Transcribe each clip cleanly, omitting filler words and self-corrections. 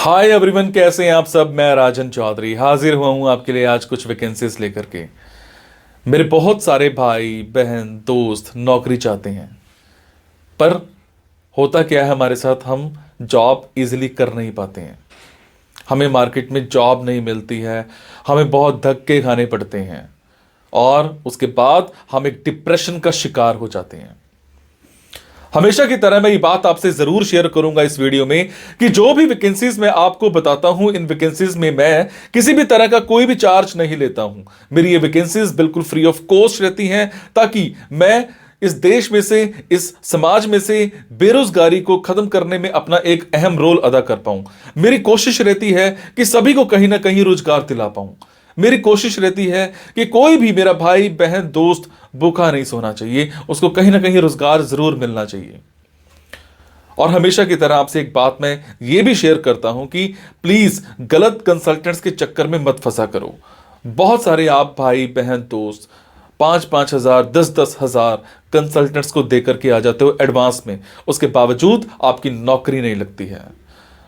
Hi everyone, कैसे हैं आप सब। मैं राजन चौधरी हाजिर हुआ हूं आपके लिए आज कुछ वैकेंसीज लेकर के। मेरे बहुत सारे भाई बहन दोस्त नौकरी चाहते हैं, पर होता क्या है हमारे साथ, हम जॉब इजीली कर नहीं पाते हैं। हमें मार्केट में जॉब नहीं मिलती है, हमें बहुत धक्के खाने पड़ते हैं और उसके बाद हम एक डिप्रेशन का शिकार हो जाते हैं। हमेशा की तरह मैं ये बात आपसे जरूर शेयर करूंगा इस वीडियो में कि जो भी वैकेंसीज मैं आपको बताता हूं, इन वैकेंसीज में मैं किसी भी तरह का कोई भी चार्ज नहीं लेता हूं। मेरी ये वैकेंसीज बिल्कुल फ्री ऑफ कॉस्ट रहती हैं, ताकि मैं इस देश में से, इस समाज में से बेरोजगारी को खत्म करने में अपना एक अहम रोल अदा कर पाऊं। मेरी कोशिश रहती है कि सभी को कहीं ना कहीं रोजगार दिला पाऊं। मेरी कोशिश रहती है कि कोई भी मेरा भाई बहन दोस्त भूखा नहीं सोना चाहिए, उसको कहीं ना कहीं रोजगार जरूर मिलना चाहिए। और हमेशा की तरह आपसे एक बात मैं ये भी शेयर करता हूं कि प्लीज गलत कंसल्टेंट्स के चक्कर में मत फंसा करो। बहुत सारे आप भाई बहन दोस्त 5,000 10,000 कंसल्टेंट्स को देकर के आ जाते हो एडवांस में, उसके बावजूद आपकी नौकरी नहीं लगती है।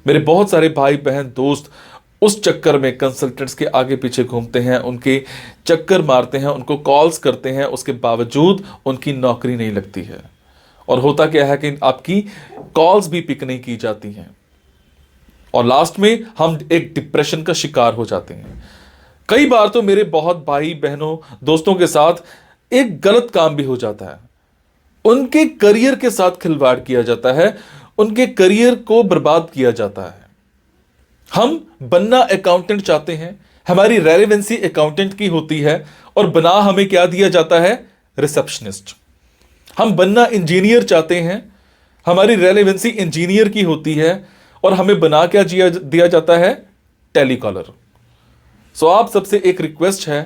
मेरे बहुत सारे भाई बहन दोस्त उस चक्कर में कंसल्टेंट्स के आगे पीछे घूमते हैं, उनके चक्कर मारते हैं, उनको कॉल्स करते हैं, उसके बावजूद उनकी नौकरी नहीं लगती है। और होता क्या है कि आपकी कॉल्स भी पिक नहीं की जाती हैं और लास्ट में हम एक डिप्रेशन का शिकार हो जाते हैं। कई बार तो मेरे बहुत भाई बहनों दोस्तों के साथ एक गलत काम भी हो जाता है। उनके करियर के साथ खिलवाड़ किया जाता है, उनके करियर को बर्बाद किया जाता है। हम बनना अकाउंटेंट चाहते हैं, हमारी रेलेवेंसी अकाउंटेंट की होती है और बना हमें क्या दिया जाता है, रिसेप्शनिस्ट। हम बनना इंजीनियर चाहते हैं, हमारी रेलेवेंसी इंजीनियर की होती है और हमें बना क्या दिया जाता है, टेलीकॉलर। सो आप सबसे एक रिक्वेस्ट है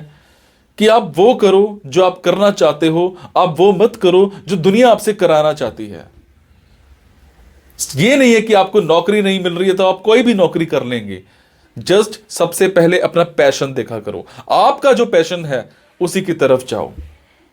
कि आप वो करो जो आप करना चाहते हो, आप वो मत करो जो दुनिया आपसे कराना चाहती है। ये नहीं है कि आपको नौकरी नहीं मिल रही है तो आप कोई भी नौकरी कर लेंगे। जस्ट सबसे पहले अपना पैशन देखा करो, आपका जो पैशन है उसी की तरफ जाओ।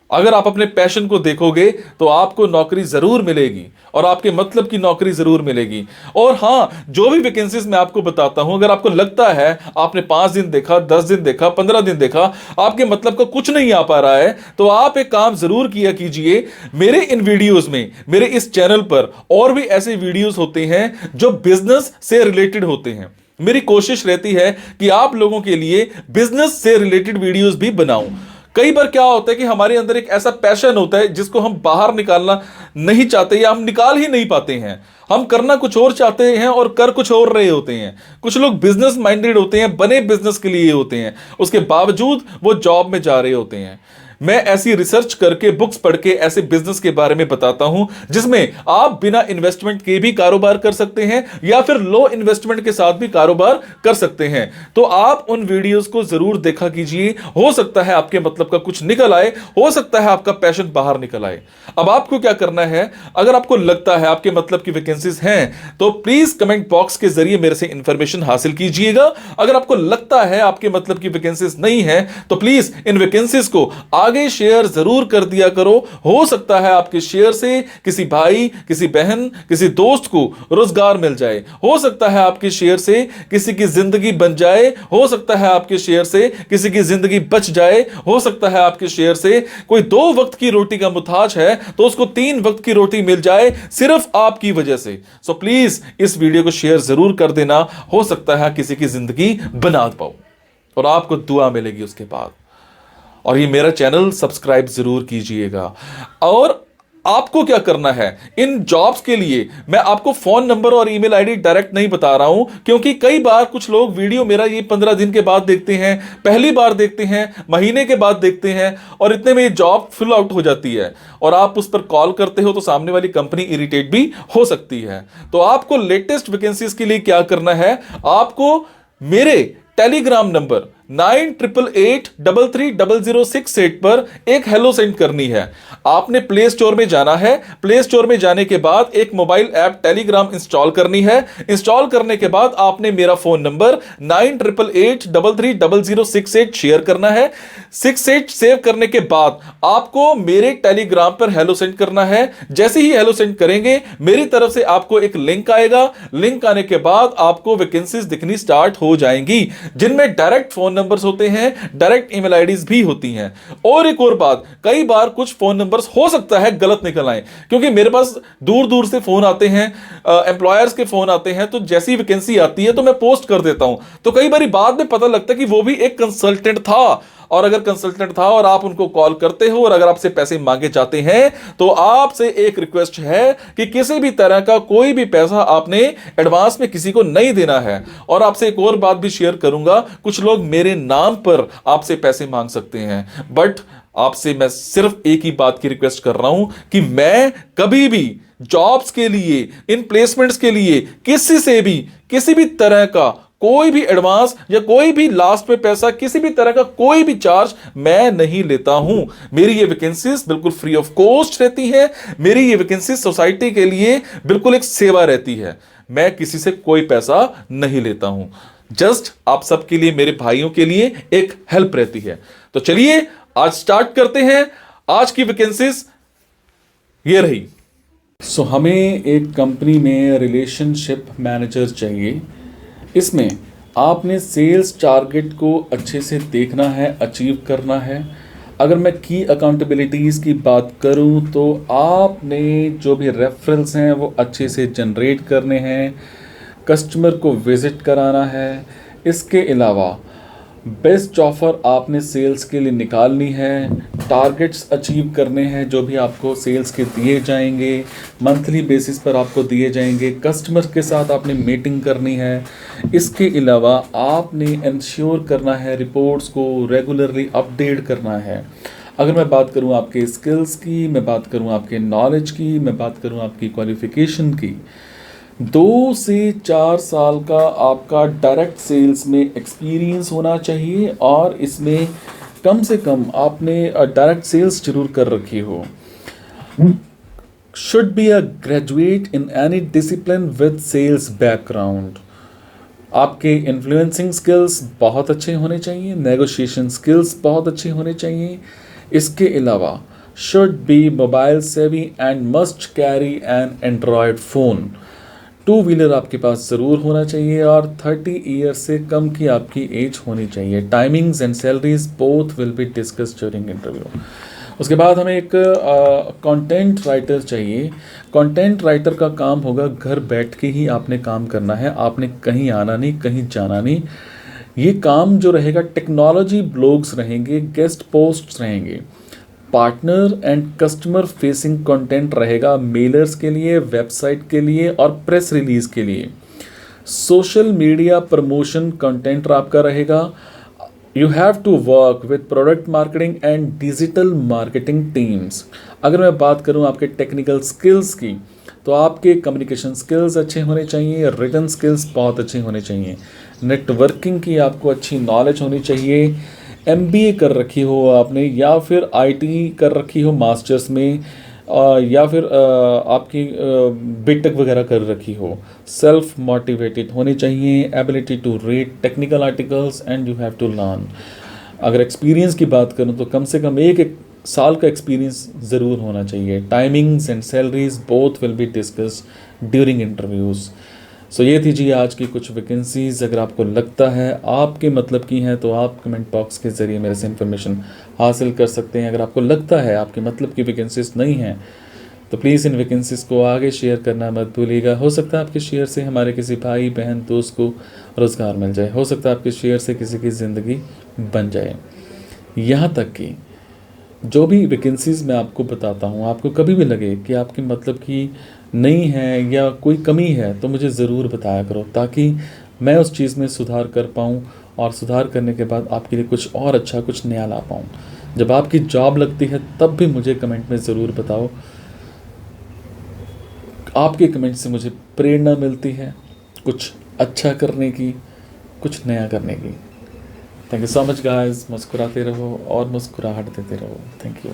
अगर आप अपने पैशन को देखोगे तो आपको नौकरी जरूर मिलेगी और आपके मतलब की नौकरी जरूर मिलेगी। और हां, जो भी वैकेंसीज मैं आपको बताता हूं, अगर आपको लगता है आपने 5 दिन देखा, 10 दिन देखा, 15 दिन देखा, आपके मतलब का कुछ नहीं आ पा रहा है, तो आप एक काम जरूर किया कीजिए। मेरे इन वीडियोस में, मेरे इस चैनल पर और भी ऐसे वीडियोस होते हैं जो बिजनेस से रिलेटेड होते हैं। मेरी कोशिश रहती है कि आप लोगों के लिए बिजनेस से रिलेटेड वीडियोस भी बनाऊं। कई बार क्या होता है कि हमारे अंदर एक ऐसा पैशन होता है जिसको हम बाहर निकालना नहीं चाहते या हम निकाल ही नहीं पाते हैं। हम करना कुछ और चाहते हैं और कर कुछ और रहे होते हैं। कुछ लोग बिजनेस माइंडेड होते हैं, बने बिजनेस के लिए होते हैं, उसके बावजूद वो जॉब में जा रहे होते हैं। मैं ऐसी रिसर्च करके, बुक्स पढ़ के ऐसे बिजनेस के बारे में बताता हूं जिसमें आप बिना इन्वेस्टमेंट के भी कारोबार कर सकते हैं या फिर लो इन्वेस्टमेंट के साथ भी कारोबार कर सकते हैं। तो आप उन वीडियोस को जरूर देखा कीजिए। हो सकता है आपके मतलब का कुछ निकल आए, हो सकता है आपका पैशन बाहर निकल आए। अब आपको क्या करना है, अगर आपको लगता है आपके मतलब की वैकेंसीज हैं तो प्लीज कमेंट बॉक्स के जरिए मेरे से इंफॉर्मेशन हासिल कीजिएगा। अगर आपको लगता है आपके मतलब की वैकेंसीज नहीं है तो प्लीज इन वैकेंसीज को आगे शेयर जरूर कर दिया करो। हो सकता है आपके शेयर से किसी भाई, किसी बहन, किसी दोस्त को रोजगार मिल जाए। हो सकता है आपके शेयर से किसी की जिंदगी बन जाए। हो सकता है आपके शेयर से किसी की जिंदगी बच जाए। हो सकता है आपके शेयर से कोई 2 वक्त की रोटी का मुताज है तो उसको 3 वक्त की रोटी मिल जाए, सिर्फ आपकी वजह से। सो प्लीज इस वीडियो को शेयर जरूर कर देना। हो सकता है किसी की जिंदगी बना पाओ और आपको दुआ मिलेगी उसके बाद। और ये मेरा चैनल सब्सक्राइब जरूर कीजिएगा। और आपको क्या करना है, इन जॉब्स के लिए मैं आपको फोन नंबर और ईमेल आईडी डायरेक्ट नहीं बता रहा हूं, क्योंकि कई बार कुछ लोग वीडियो मेरा ये 15 दिन के बाद देखते हैं, पहली बार देखते हैं, महीने के बाद देखते हैं और इतने में ये जॉब फिल आउट हो जाती है और आप उस पर कॉल करते हो तो सामने वाली कंपनी इरिटेट भी हो सकती है। तो आपको लेटेस्ट वैकेंसीज के लिए क्या करना है, आपको मेरे टेलीग्राम नंबर 9888330068 पर एक हेलो सेंड करनी है। आपने प्ले स्टोर में जाना है, प्ले स्टोर में जाने के बाद एक मोबाइल ऐप टेलीग्राम इंस्टॉल करनी है। इंस्टॉल करने के बाद आपने मेरा फोन नंबर 9888330068 शेयर करना है। 68 सेव करने के बाद आपको मेरे टेलीग्राम पर हेलो सेंड करना है। जैसे ही हेलो सेंड करेंगे मेरी तरफ से आपको एक लिंक आएगा। लिंक आने के बाद आपको वैकेंसीज दिखनी स्टार्ट हो जाएंगी, जिनमें डायरेक्ट फोन नंबर्स होते हैं, डायरेक्ट ईमेल आईडीज भी होती हैं। और एक और बात, कई बार कुछ फोन नंबर्स हो सकता है गलत निकल आए, क्योंकि मेरे पास दूर दूर से फोन आते हैं, एम्प्लॉयर्स के फोन आते हैं, तो जैसी वैकेंसी आती है तो मैं पोस्ट कर देता हूं। तो कई बार बाद में पता लगता है कि वो भी एक कंसल्टेंट था, और अगर कंसल्टेंट था और आप उनको कॉल करते हो और अगर आपसे पैसे मांगे जाते हैं, तो आपसे एक रिक्वेस्ट है कि किसी भी तरह का कोई भी पैसा आपने एडवांस में किसी को नहीं देना है। और आपसे एक और बात भी शेयर करूंगा, कुछ लोग मेरे नाम पर आपसे पैसे मांग सकते हैं, बट आपसे मैं सिर्फ एक ही बात की रिक्वेस्ट कर रहा हूं कि मैं कभी भी जॉब्स के लिए, इन प्लेसमेंट्स के लिए किसी से भी किसी भी तरह का कोई भी एडवांस या कोई भी लास्ट में पैसा, किसी भी तरह का कोई भी चार्ज मैं नहीं लेता हूं। मेरी ये वैकेंसीज बिल्कुल फ्री ऑफ कॉस्ट रहती है। मेरी ये वैकेंसीज सोसाइटी के लिए बिल्कुल एक सेवा रहती है। मैं किसी से कोई पैसा नहीं लेता हूं, जस्ट आप सबके लिए, मेरे भाइयों के लिए एक हेल्प रहती है। तो चलिए आज स्टार्ट करते हैं। आज की वैकेंसीज ये रही। हमें एक कंपनी में रिलेशनशिप मैनेजर चाहिए। इसमें आपने सेल्स टारगेट को अच्छे से देखना है, अचीव करना है। अगर मैं की अकाउंटेबिलिटीज़ की बात करूं तो आपने जो भी रेफरल्स हैं वो अच्छे से जनरेट करने हैं, कस्टमर को विज़िट कराना है। इसके अलावा बेस्ट ऑफर आपने सेल्स के लिए निकालनी है, टारगेट्स अचीव करने हैं जो भी आपको सेल्स के दिए जाएंगे, मंथली बेसिस पर आपको दिए जाएंगे। कस्टमर के साथ आपने मीटिंग करनी है। इसके अलावा आपने इंश्योर करना है रिपोर्ट्स को रेगुलरली अपडेट करना है। अगर मैं बात करूं आपके स्किल्स की, मैं बात करूं आपके नॉलेज की, मैं बात करूं आपकी क्वालिफिकेशन की, 2 से 4 साल का आपका डायरेक्ट सेल्स में एक्सपीरियंस होना चाहिए और इसमें कम से कम आपने डायरेक्ट सेल्स जरूर कर रखी हो। Should be a graduate in any discipline with sales background. आपके इन्फ्लुएंसिंग स्किल्स बहुत अच्छे होने चाहिए, नेगोशिएशन स्किल्स बहुत अच्छे होने चाहिए। इसके अलावा शुड बी मोबाइल सेवी and must carry N Android phone. 2 wheeler आपके पास ज़रूर होना चाहिए और 30 ईयर से कम की आपकी एज होनी चाहिए। Timings and salaries both will be discuss during interview. उसके बाद हमें एक कंटेंट राइटर चाहिए। कंटेंट राइटर का काम होगा घर बैठ के ही आपने काम करना है, आपने कहीं आना नहीं, कहीं जाना नहीं। ये काम जो रहेगा, टेक्नोलॉजी ब्लॉग्स रहेंगे, गेस्ट पोस्ट्स रहेंगे, partner and customer facing content रहेगा मेलर्स के लिए, वेबसाइट के लिए और प्रेस रिलीज के लिए। सोशल मीडिया प्रमोशन कंटेंट आपका रहेगा। You have to work with product marketing and digital marketing teams. अगर मैं बात करूं आपके टेक्निकल स्किल्स की, तो आपके कम्युनिकेशन स्किल्स अच्छे होने चाहिए, रिटन स्किल्स बहुत अच्छे होने चाहिए, नेटवर्किंग की आपको अच्छी नॉलेज होनी चाहिए, MBA कर रखी हो आपने या फिर IT कर रखी हो मास्टर्स में, या फिर आपकी BTech वगैरह कर रखी हो। सेल्फ मोटिवेटेड होने चाहिए, ability to read technical articles and you have to learn. अगर एक्सपीरियंस की बात करूं तो कम से कम एक साल का एक्सपीरियंस ज़रूर होना चाहिए। Timings and salaries both will be discussed during interviews. सो ये थी जी आज की कुछ वैकेंसीज़। अगर आपको लगता है आपके मतलब की हैं तो आप कमेंट बॉक्स के ज़रिए मेरे से इन्फॉर्मेशन हासिल कर सकते हैं। अगर आपको लगता है आपके मतलब की वैकेंसीज़ नहीं हैं तो प्लीज़ इन वैकेंसीज़ को आगे शेयर करना मत भूलिएगा। हो सकता है आपके शेयर से हमारे किसी भाई बहन दोस्त को रोज़गार मिल जाए, हो सकता है आपके शेयर से किसी की ज़िंदगी बन जाए। यहाँ तक कि जो भी वैकेंसीज़ मैं आपको बताता हूँ, आपको कभी भी लगे कि आपके मतलब की नहीं है या कोई कमी है तो मुझे ज़रूर बताया करो, ताकि मैं उस चीज़ में सुधार कर पाऊँ और सुधार करने के बाद आपके लिए कुछ और अच्छा, कुछ नया ला पाऊँ। जब आपकी जॉब लगती है तब भी मुझे कमेंट में ज़रूर बताओ। आपके कमेंट से मुझे प्रेरणा मिलती है कुछ अच्छा करने की, कुछ नया करने की। Thank you so much guys, मुस्कुराते रहो और मुस्कुराहट देते रहो। Thank you.